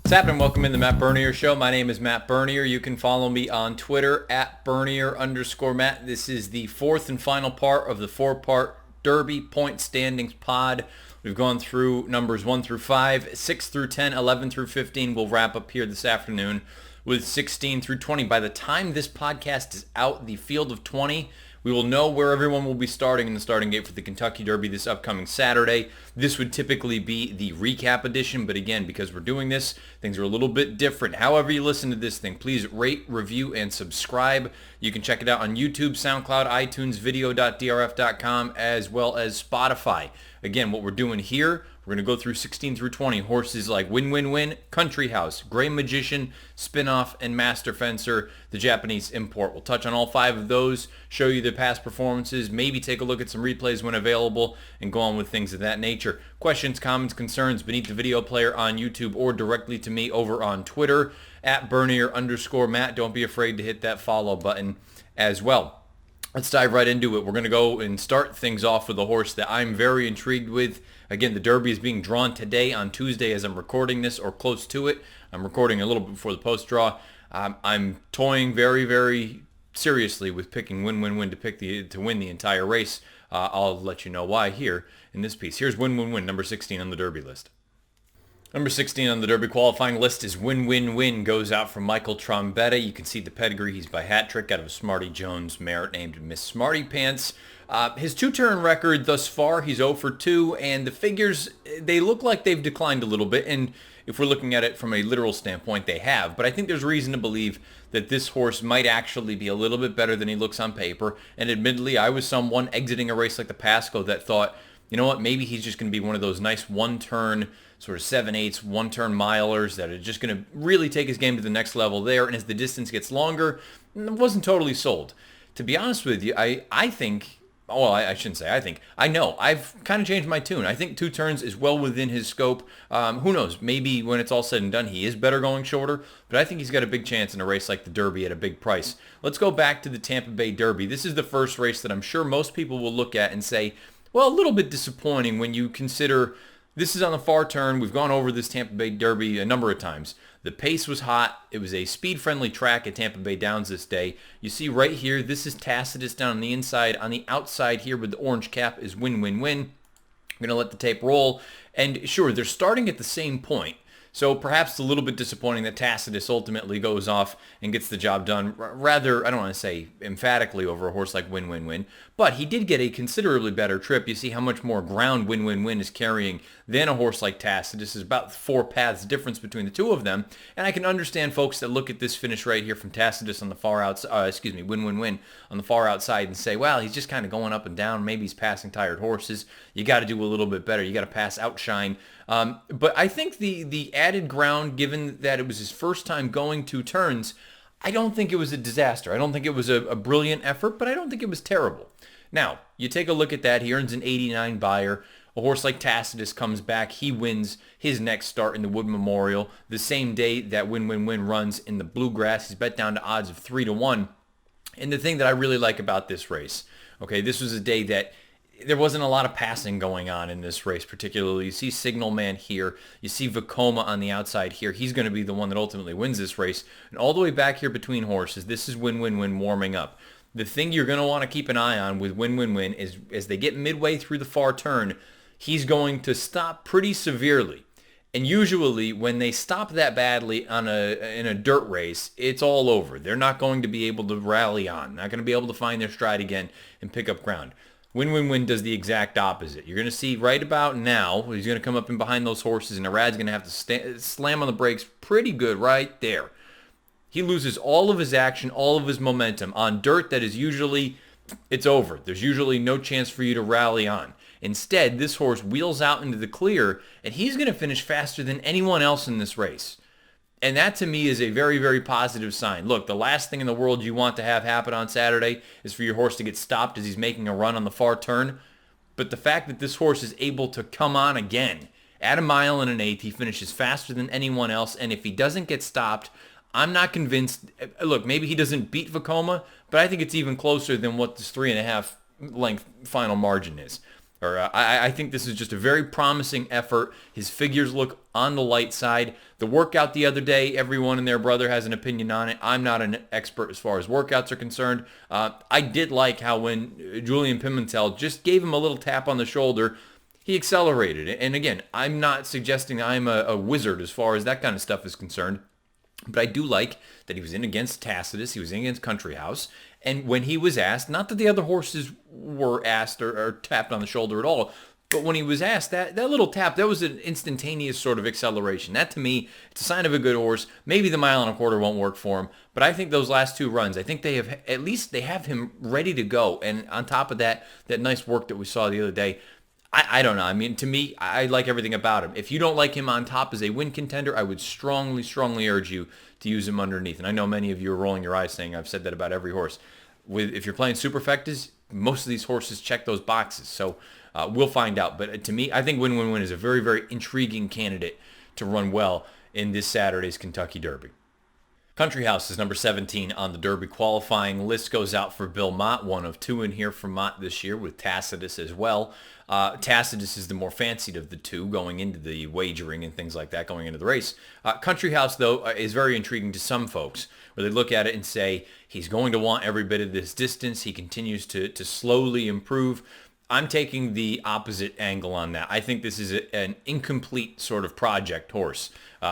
What's happening? Welcome in the Matt Bernier Show. My name is Matt Bernier. You can follow me on Twitter at Bernier_Matt. This is the fourth and final part of the four-part Derby point standings pod. We've gone through numbers 1 through 5, 6 through 10, 11 through 15. We'll wrap up here this afternoon with 16 through 20. By the time this podcast is out, the field of 20, we will know where everyone will be starting in the starting gate for the Kentucky Derby this upcoming Saturday. This would typically be the recap edition, but again, because we're doing this, things are a little bit different. However you listen to this thing, please rate, review, and subscribe. You can check it out on YouTube, SoundCloud, iTunes, video.drf.com, as well as Spotify. Again, what we're doing here, we're going to go through 16 through 20 horses like WinWinWin, Country House, Gray Magician, Spinoff, and Master Fencer, the Japanese import. We'll touch on all 5 of those, show you the past performances, maybe take a look at some replays when available, and go on with things of that nature. Questions, comments, concerns beneath the video player on YouTube or directly to me over on Twitter at Bernier_Matt. Don't be afraid to hit that follow button as well. Let's dive right into it. We're going to go and start things off with a horse that I'm very intrigued with. Again, the Derby is being drawn today on Tuesday as I'm recording this, or close to it. I'm recording a little bit before the post draw. I'm toying very, very seriously with picking WinWinWin to win the entire race. I'll let you know why here in this piece. Here's WinWinWin, number 16 on the Derby list. Number 16 on the Derby qualifying list is WinWinWin. Goes out from Michael Trombetta. You can see the pedigree. He's by hat trick out of a Smarty Jones mare named Miss Smarty Pants. His two-turn record thus far, he's 0 for 2, and the figures, they look like they've declined a little bit, and if we're looking at it from a literal standpoint, they have. But I think there's reason to believe that this horse might actually be a little bit better than he looks on paper, and admittedly, I was someone exiting a race like the Pasco that thought, you know what, maybe he's just going to be one of those nice one-turn, sort of 7/8 one-turn milers that are just going to really take his game to the next level there, and as the distance gets longer, I wasn't totally sold. To be honest with you, I think... Well, I shouldn't say I think. I know. I've kind of changed my tune. I think 2 turns is well within his scope. Who knows? Maybe when it's all said and done, he is better going shorter. But I think he's got a big chance in a race like the Derby at a big price. Let's go back to the Tampa Bay Derby. This is the first race that I'm sure most people will look at and say, well, a little bit disappointing when you consider this is on the far turn. We've gone over this Tampa Bay Derby a number of times. The pace was hot. It was a speed-friendly track at Tampa Bay Downs this day. You see right here, this is Tacitus down on the inside. On the outside here with the orange cap is WinWinWin. I'm going to let the tape roll. And sure, they're starting at the same point. So perhaps it's a little bit disappointing that Tacitus ultimately goes off and gets the job done rather, I don't want to say emphatically over a horse like WinWinWin, but he did get a considerably better trip. You see how much more ground WinWinWin is carrying than a horse like Tacitus. There's about 4 paths difference between the two of them, and I can understand folks that look at this finish right here from Tacitus on the far outside, WinWinWin on the far outside and say, well, he's just kind of going up and down. Maybe he's passing tired horses. You got to do a little bit better. You got to pass outshine. But I think the added ground, given that it was his first time going 2 turns, I don't think it was a disaster. I don't think it was a brilliant effort, but I don't think it was terrible. Now, you take a look at that. He earns an 89 buyer. A horse like Tacitus comes back. He wins his next start in the Wood Memorial the same day that WinWinWin runs in the Bluegrass. He's bet down to odds of 3-1. And the thing that I really like about this race, okay, this was a day that there wasn't a lot of passing going on in this race particularly. You see Signal Man here. You see Vekoma on the outside here. He's going to be the one that ultimately wins this race. And all the way back here between horses, this is WinWinWin warming up. The thing you're going to want to keep an eye on with WinWinWin is as they get midway through the far turn, he's going to stop pretty severely. And usually when they stop that badly in a dirt race, it's all over. They're not going to be able to rally on. Not going to be able to find their stride again and pick up ground. WinWinWin does the exact opposite. You're going to see right about now, he's going to come up in behind those horses, and Arad's going to have to slam on the brakes pretty good right there. He loses all of his action, all of his momentum on dirt that is usually, it's over. There's usually no chance for you to rally on. Instead, this horse wheels out into the clear, and he's going to finish faster than anyone else in this race. And that to me is a very, very positive sign. Look, the last thing in the world you want to have happen on Saturday is for your horse to get stopped as he's making a run on the far turn. But the fact that this horse is able to come on again at 1 1/8, he finishes faster than anyone else. And if he doesn't get stopped, I'm not convinced. Look, maybe he doesn't beat Vekoma, but I think it's even closer than what this 3.5 length final margin is. I think this is just a very promising effort. His figures look on the light side. The workout the other day, everyone and their brother has an opinion on it. I'm not an expert as far as workouts are concerned. I did like how when Julian Pimentel just gave him a little tap on the shoulder, he accelerated. And again, I'm not suggesting I'm a wizard as far as that kind of stuff is concerned. But I do like that he was in against Tacitus, he was in against Country House, and when he was asked, not that the other horses were asked or tapped on the shoulder at all, but when he was asked, that little tap, that was an instantaneous sort of acceleration. That to me, it's a sign of a good horse. Maybe the 1.25 miles won't work for him, but I think those last two runs, I think they have, at least they have him ready to go. And on top of that, that nice work that we saw the other day, I don't know. I mean, to me, I like everything about him. If you don't like him on top as a win contender, I would strongly, strongly urge you to use him underneath. And I know many of you are rolling your eyes saying I've said that about every horse. If you're playing superfectas, most of these horses check those boxes. So we'll find out. But to me, I think WinWinWin is a very, very intriguing candidate to run well in this Saturday's Kentucky Derby. Country House is number 17 on the Derby qualifying list. Goes out for Bill Mott, one of two in here for Mott this year with Tacitus as well. Tacitus is the more fancied of the two going into the wagering and things like that going into the race. Country House, though, is very intriguing to some folks where they look at it and say he's going to want every bit of this distance. He continues to slowly improve. I'm taking the opposite angle on that. I think this is an incomplete sort of project horse.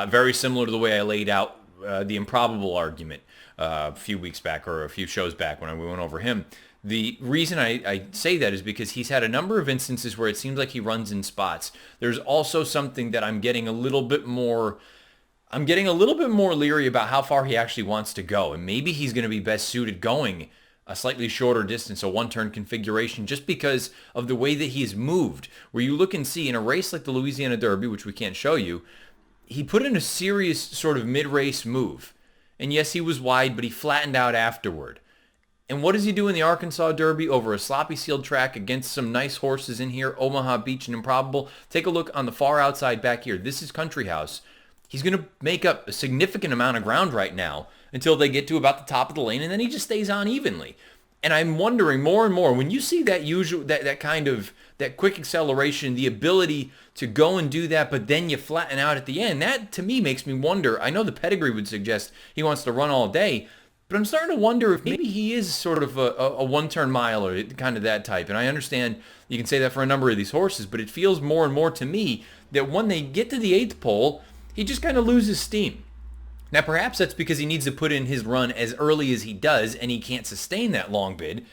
Very similar to the way I laid out the improbable argument a few weeks back or a few shows back when we went over him. The reason I say that is because he's had a number of instances where it seems like he runs in spots. There's also something that I'm getting a little bit more leery about how far he actually wants to go. And maybe he's going to be best suited going a slightly shorter distance, a one-turn configuration, just because of the way that he's moved. Where you look and see in a race like the Louisiana Derby, which we can't show you, he put in a serious sort of mid-race move. And yes, he was wide, but he flattened out afterward. And what does he do in the Arkansas Derby over a sloppy sealed track against some nice horses in here, Omaha Beach and Improbable? Take a look on the far outside back here. This is Country House. He's going to make up a significant amount of ground right now until they get to about the top of the lane, and then he just stays on evenly. And I'm wondering more and more, when you see that that quick acceleration, the ability to go and do that, but then you flatten out at the end, that to me makes me wonder. I know the pedigree would suggest he wants to run all day, but I'm starting to wonder if maybe he is sort of a one-turn miler, kind of that type. And I understand you can say that for a number of these horses, but it feels more and more to me that when they get to the 8th pole, he just kind of loses steam. Now, perhaps that's because he needs to put in his run as early as he does, and he can't sustain that long bid.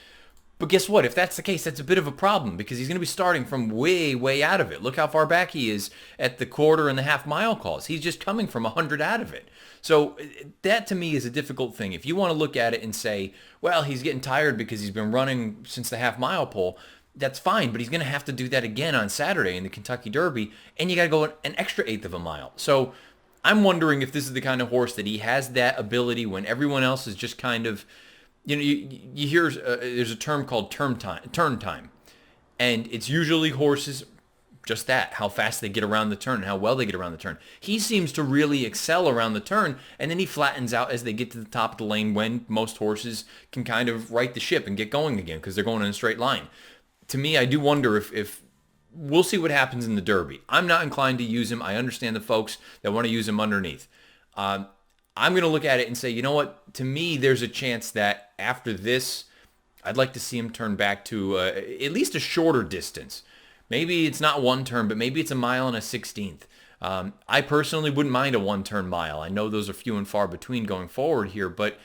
But guess what? If that's the case, that's a bit of a problem because he's going to be starting from way, way out of it. Look how far back he is at the quarter and the half-mile calls. He's just coming from 100 out of it. So that, to me, is a difficult thing. If you want to look at it and say, well, he's getting tired because he's been running since the half-mile pole, that's fine, but he's going to have to do that again on Saturday in the Kentucky Derby, and you got to go an extra 1/8 of a mile. So I'm wondering if this is the kind of horse that he has that ability when everyone else is just kind of, you hear there's a term called turn time, and it's usually horses just that, how fast they get around the turn and how well they get around the turn. He seems to really excel around the turn, and then he flattens out as they get to the top of the lane when most horses can kind of right the ship and get going again because they're going in a straight line. To me, I do wonder if we'll see what happens in the Derby. I'm not inclined to use him. I understand the folks that want to use him underneath. I'm going to look at it and say, you know what? To me, there's a chance that after this, I'd like to see him turn back to at least a shorter distance. Maybe it's not one turn, but maybe it's 1 1/16. I personally wouldn't mind a one-turn mile. I know those are few and far between going forward here, but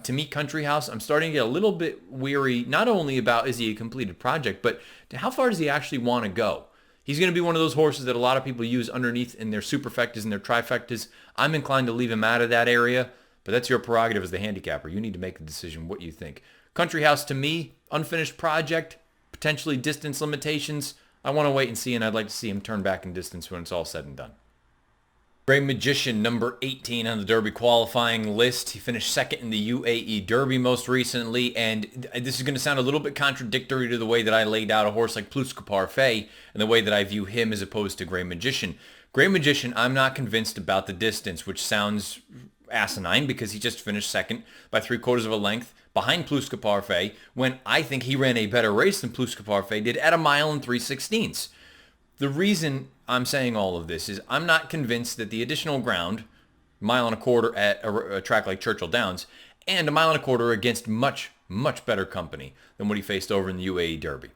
to me, Country House, I'm starting to get a little bit weary, not only about is he a completed project, but how far does he actually want to go? He's going to be one of those horses that a lot of people use underneath in their superfectas and their trifectas. I'm inclined to leave him out of that area, but that's your prerogative as the handicapper. You need to make a decision what you think. Country House, to me, unfinished project, potentially distance limitations. I want to wait and see, and I'd like to see him turn back in distance when it's all said and done. Great Magician, number 18 on the Derby qualifying list. He finished second in the UAE Derby most recently, and this is going to sound a little bit contradictory to the way that I laid out a horse like Plouska Parfait and the way that I view him as opposed to Great Magician. Great Magician, I'm not convinced about the distance, which sounds asinine because he just finished second by 3/4 of a length behind Pluska Parfait when I think he ran a better race than Pluska Parfait did at 1 3/16. The reason I'm saying all of this is I'm not convinced that the additional ground, 1.25 miles at a track like Churchill Downs, and 1.25 miles against much, much better company than what he faced over in the UAE Derby.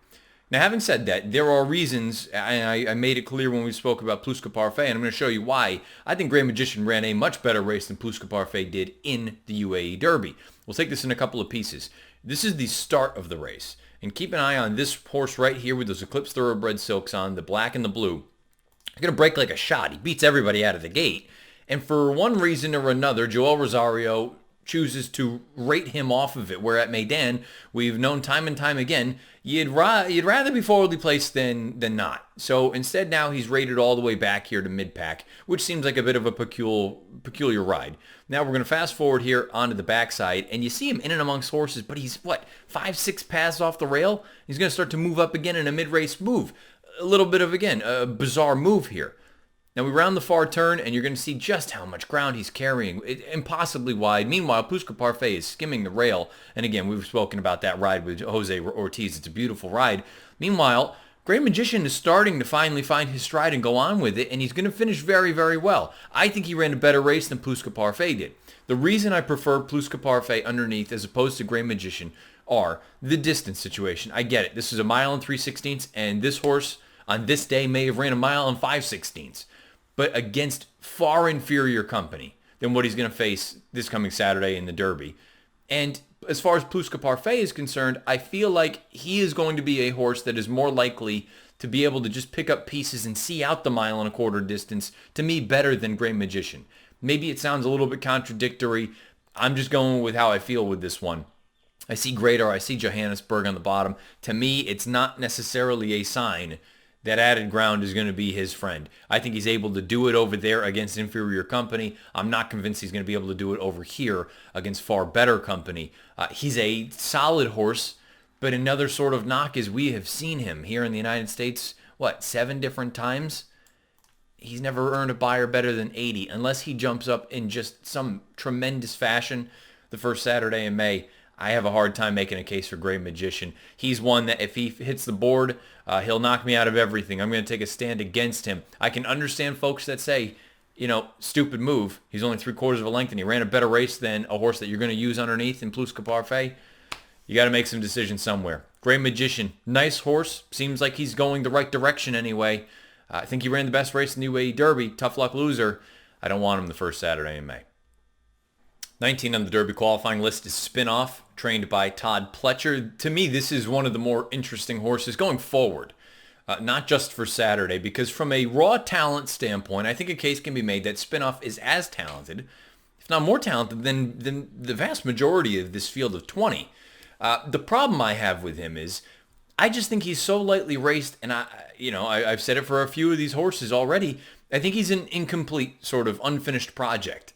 Now, having said that, there are reasons, and I made it clear when we spoke about Pluska Parfait, and I'm going to show you why I think Grand Magician ran a much better race than Pluska Parfait did in the UAE Derby. We'll take this in a couple of pieces. This is the start of the race, and keep an eye on this horse right here with those Eclipse Thoroughbred silks on, the black and the blue. He's going to break like a shot. He beats everybody out of the gate, and for one reason or another, Joel Rosario chooses to rate him off of it, where at Meydan, we've known time and time again, you'd rather be forwardly placed than not. So instead now he's rated all the way back here to mid-pack, which seems like a bit of a peculiar ride. Now we're going to fast forward here onto the backside, and you see him in and amongst horses, but he's, 5-6 paths off the rail? He's going to start to move up again in a mid-race move. A little bit of, again, a bizarre move here. Now we round the far turn, and you're going to see just how much ground he's carrying, impossibly wide. Meanwhile, Pluska Parfait is skimming the rail, and again, we've spoken about that ride with Jose Ortiz. It's a beautiful ride. Meanwhile, Grand Magician is starting to finally find his stride and go on with it, and he's going to finish very, very well. I think he ran a better race than Pluska Parfait did. The reason I prefer Pluska Parfait underneath as opposed to Grand Magician are the distance situation. I get it. This is 1 3/16, and this horse on this day may have ran 1 5/16. But against far inferior company than what he's going to face this coming Saturday in the Derby. And as far as Pluska Parfait is concerned, I feel like he is going to be a horse that is more likely to be able to just pick up pieces and see out the 1.25 mile distance, to me, better than Grand Magician. Maybe it sounds a little bit contradictory. I'm just going with how I feel with this one. I see Gradar, I see Johannesburg on the bottom. To me, it's not necessarily a sign that added ground is going to be his friend. I think he's able to do it over there against inferior company. I'm not convinced he's going to be able to do it over here against far better company. He's a solid horse, but another sort of knock is we have seen him here in the United States, 7 different times? He's never earned a buyer better than 80, unless he jumps up in just some tremendous fashion the first Saturday in May. I have a hard time making a case for Grand Magician. He's one that if he hits the board, he'll knock me out of everything. I'm going to take a stand against him. I can understand folks that say, stupid move. He's only 3/4 of a length and he ran a better race than a horse that you're going to use underneath in Pluska Parfait. You got to make some decisions somewhere. Grand Magician, nice horse. Seems like he's going the right direction anyway. I think he ran the best race in the UAE Derby. Tough luck loser. I don't want him the first Saturday in May. 19 on the Derby qualifying list is Spinoff, trained by Todd Pletcher. To me, this is one of the more interesting horses going forward, not just for Saturday, because from a raw talent standpoint, I think a case can be made that Spinoff is as talented, if not more talented, than the vast majority of this field of 20. The problem I have with him is I just think he's so lightly raced, and I've said it for a few of these horses already. I think he's an incomplete, sort of unfinished project.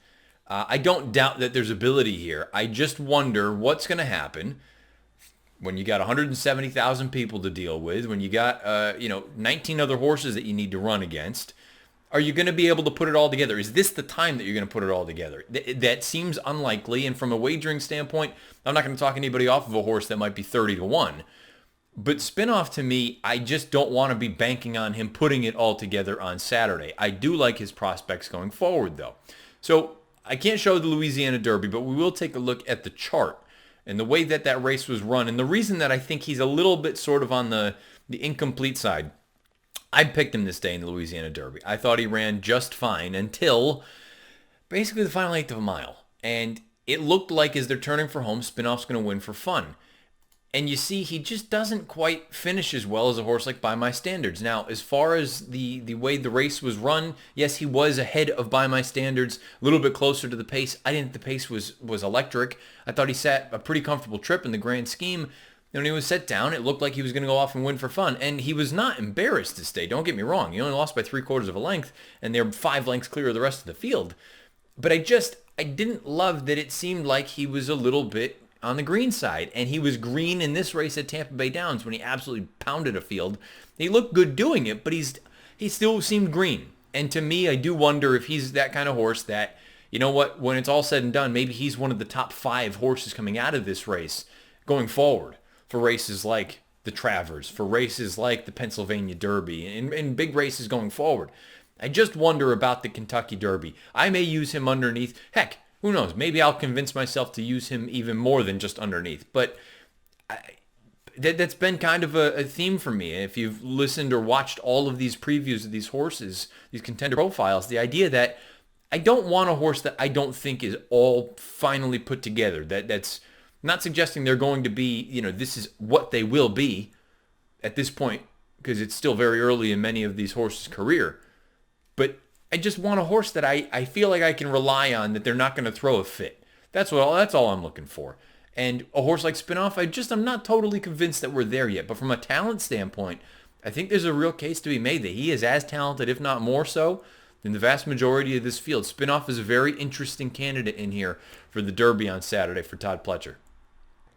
I don't doubt that there's ability here. I just wonder what's going to happen when you got 170,000 people to deal with, when you got 19 other horses that you need to run against. Are you going to be able to put it all together? Is this the time that you're going to put it all together? That seems unlikely, and from a wagering standpoint, I'm not going to talk anybody off of a horse that might be 30-1. But Spinoff, to me, I just don't want to be banking on him putting it all together on Saturday. I do like his prospects going forward, though. So I can't show the Louisiana Derby, but we will take a look at the chart and the way that race was run. And the reason that I think he's a little bit sort of on the incomplete side, I picked him this day in the Louisiana Derby. I thought he ran just fine until basically the final 1/8 of a mile. And it looked like as they're turning for home, Spinoff's going to win for fun. And you see, he just doesn't quite finish as well as a horse like By My Standards. Now, as far as the way the race was run, yes, he was ahead of By My Standards, a little bit closer to the pace. I didn't think the pace was electric. I thought he sat a pretty comfortable trip in the grand scheme. When he was set down, it looked like he was going to go off and win for fun. And he was not embarrassed to stay. Don't get me wrong. He only lost by 3/4 of a length, and they're 5 lengths clear of the rest of the field. But I didn't love that it seemed like he was a little bit on the green side, and he was green in this race at Tampa Bay Downs when he absolutely pounded a field. He looked good doing it, but he still seemed green. And to me, I do wonder if he's that kind of horse that you know what? When it's all said and done, maybe he's one of the top 5 horses coming out of this race going forward for races like the Travers, for races like the Pennsylvania Derby, and big races going forward. I just wonder about the Kentucky Derby. I may use him underneath. Heck, who knows? Maybe I'll convince myself to use him even more than just underneath. But that's been kind of a theme for me. If you've listened or watched all of these previews of these horses, these contender profiles, the idea that I don't want a horse that I don't think is all finally put together. That's not suggesting they're going to be, this is what they will be at this point, because it's still very early in many of these horses' career. But I just want a horse that I feel like I can rely on, that they're not going to throw a fit. That's all I'm looking for. And a horse like Spinoff, I'm not totally convinced that we're there yet. But from a talent standpoint, I think there's a real case to be made that he is as talented, if not more so, than the vast majority of this field. Spinoff is a very interesting candidate in here for the Derby on Saturday for Todd Pletcher.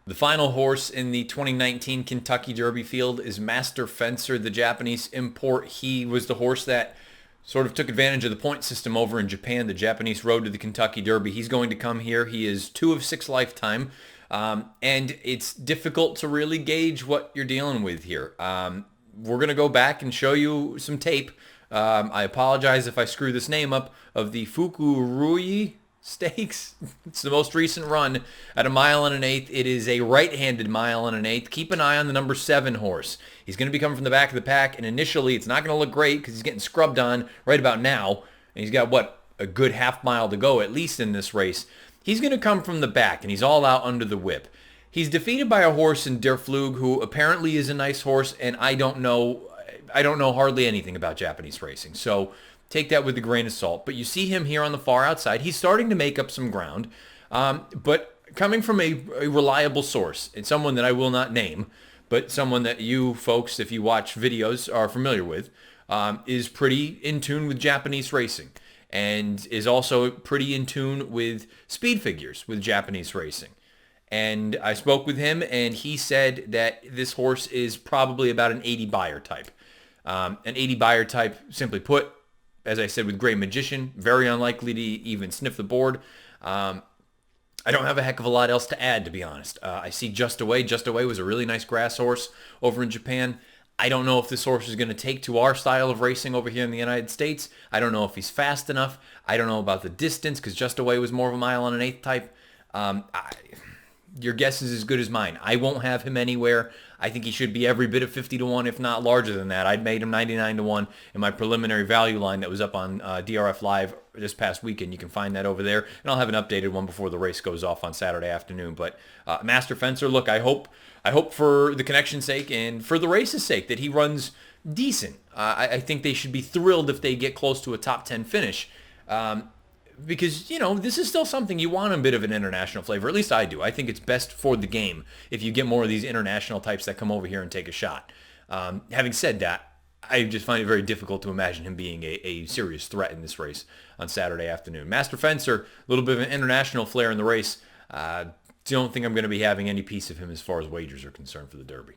The final horse in the 2019 Kentucky Derby field is Master Fencer, the Japanese import. He was the horse that sort of took advantage of the point system over in Japan, the Japanese road to the Kentucky Derby. He's going to come here. He is 2 of 6 lifetime, and it's difficult to really gauge what you're dealing with here. We're going to go back and show you some tape. I apologize if I screw this name up, of the Fukurui Stakes. It's the most recent run at 1 1/8 miles. It is a right-handed 1 1/8 miles. Keep an eye on the number 7 horse. He's going to be coming from the back of the pack, and initially it's not going to look great because he's getting scrubbed on right about now, and he's got, a good half mile to go at least in this race. He's going to come from the back, and he's all out under the whip. He's defeated by a horse in Der Flug, who apparently is a nice horse, and I don't know hardly anything about Japanese racing, so take that with a grain of salt. But you see him here on the far outside. He's starting to make up some ground, but coming from a reliable source, and someone that I will not name, but someone that you folks, if you watch videos, are familiar with, is pretty in tune with Japanese racing, and is also pretty in tune with speed figures with Japanese racing. And I spoke with him, and he said that this horse is probably about an 80 buyer type. An 80 buyer type, simply put, as I said with Gray Magician, very unlikely to even sniff the board. I don't have a heck of a lot else to add, to be honest. I see Just Away. Just Away was a really nice grass horse over in Japan. I don't know if this horse is going to take to our style of racing over here in the United States. I don't know if he's fast enough. I don't know about the distance, because Just Away was more of a 1 1/8 type. Your guess is as good as mine. I won't have him anywhere. I think he should be every bit of 50 to 1, if not larger than that. I'd made him 99 to 1 in my preliminary value line that was up on DRF Live this past weekend. You can find that over there, and I'll have an updated one before the race goes off on Saturday afternoon. But Master Fencer, look, I hope for the connection's sake and for the race's sake that he runs decent. I think they should be thrilled if they get close to a top 10 finish. Because, this is still something you want, a bit of an international flavor. At least I do. I think it's best for the game if you get more of these international types that come over here and take a shot. Having said that, I just find it very difficult to imagine him being a serious threat in this race on Saturday afternoon. Master Fencer, a little bit of an international flair in the race. Don't think I'm going to be having any piece of him as far as wagers are concerned for the Derby.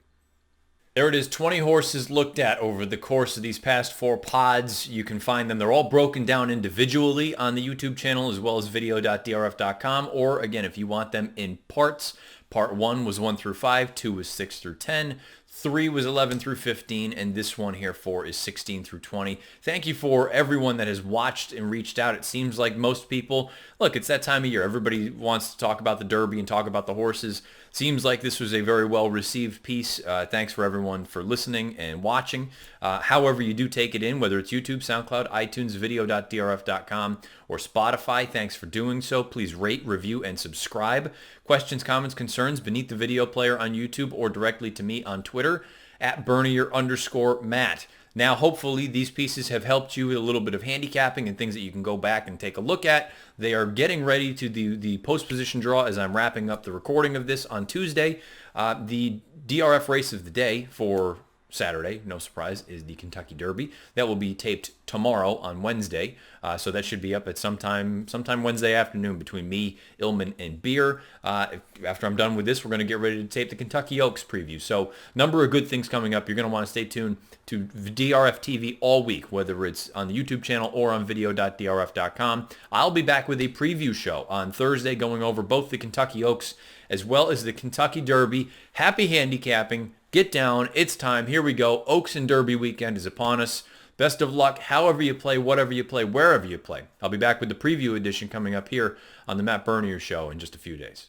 There it is, 20 horses looked at over the course of these past 4 pods. You can find them. They're all broken down individually on the YouTube channel as well as video.drf.com. Or, again, if you want them in parts, part 1 was 1 through 5, 2 was 6 through 10, 3 was 11 through 15, and this one here, 4, is 16 through 20. Thank you for everyone that has watched and reached out. It seems like most people, look, it's that time of year. Everybody wants to talk about the Derby and talk about the horses. Seems like this was a very well-received piece. Thanks for everyone for listening and watching. However you do take it in, whether it's YouTube, SoundCloud, iTunes, video.drf.com, or Spotify, thanks for doing so. Please rate, review, and subscribe. Questions, comments, concerns beneath the video player on YouTube or directly to me on Twitter at Bernier_Matt. Now, hopefully, these pieces have helped you with a little bit of handicapping and things that you can go back and take a look at. They are getting ready to do the post-position draw as I'm wrapping up the recording of this on Tuesday. The DRF race of the day for Saturday, no surprise, is the Kentucky Derby. That will be taped tomorrow on Wednesday. So that should be up at sometime Wednesday afternoon between me, Illman, and Beer. After I'm done with this, we're going to get ready to tape the Kentucky Oaks preview. So number of good things coming up. You're going to want to stay tuned to DRFTV all week, whether it's on the YouTube channel or on video.drf.com. I'll be back with a preview show on Thursday going over both the Kentucky Oaks as well as the Kentucky Derby. Happy handicapping. Get down. It's time. Here we go. Oaks and Derby weekend is upon us. Best of luck however you play, whatever you play, wherever you play. I'll be back with the preview edition coming up here on the Matt Bernier Show in just a few days.